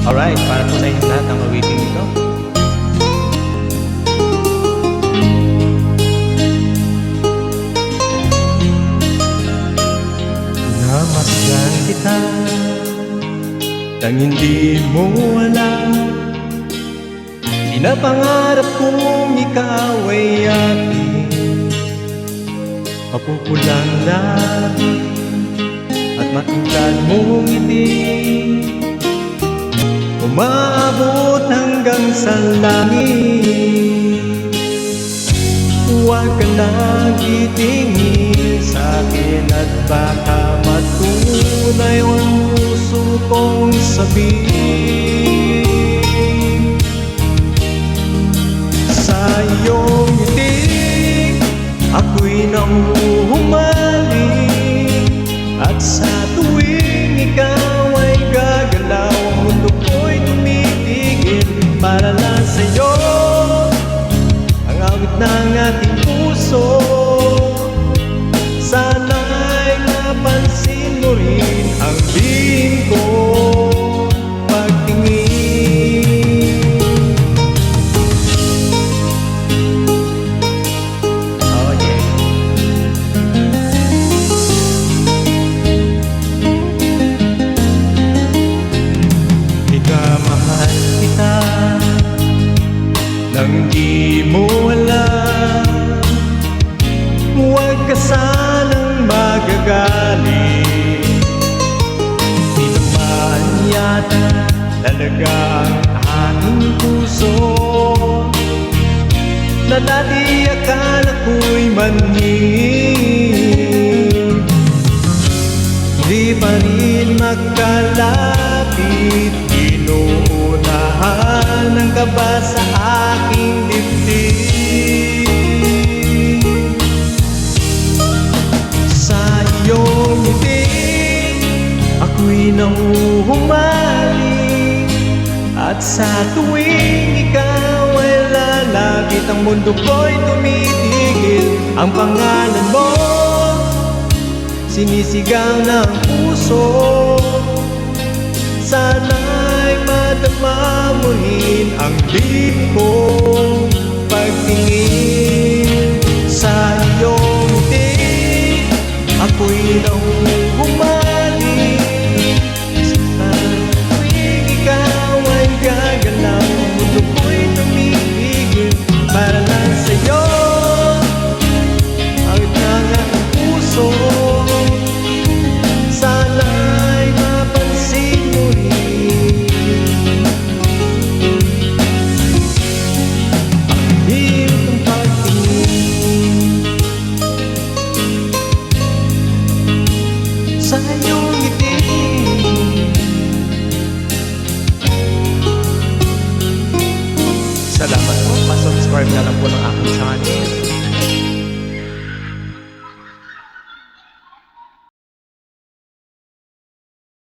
Alright, para po sa inyo lahat ang awiting ito. Namasdan kita nang hindi mo alam. Pinapangarap kong ikaw ay aking mapupulang labi at matingkad mong ngiti, umaabot hanggang sa langit. Huwag ka lang titingin sa'kin at baka matunay ang puso kong sabihin. Sa iyong ngiti ako'y nahuhumaling, at sa tuwing ikaw ay gagalaw, ang mundo ko'y tumitigil para lang sa'yo. Ang awit ng ating puso, sana'y mapansin mo rin ang bihing ko pagtingin. Oh yeah. Minamahal kita nang di mo alam. Huwag ka sanang magagalit, di naman yata talaga ang aking puso na dati akala ko'y manhid. Di pa rin magkalapit, inuunahan ang kaba sa aking dibdib. Sa iyong ngiti ako'y nahuhumaling, at sa tuwing ikaw ay lalapit, ang mundo ko'y tumitigil. Ang pangalan mo sinisigaw ng puso, sana'y madama mo rin ang bihing kong pagtingin. Sa iyong ngiti ako'y nahuhumaling, sa tuwing ikaw ay gagalaw, ang mundo ko'y tumitigil para lang sa'yo. Ang ng aking puso, sana'y mapansin mo rin ang hirap ng pagtingin. Sa iyong ngiti salamat po, pa-subscribe na lang po ng aking channel.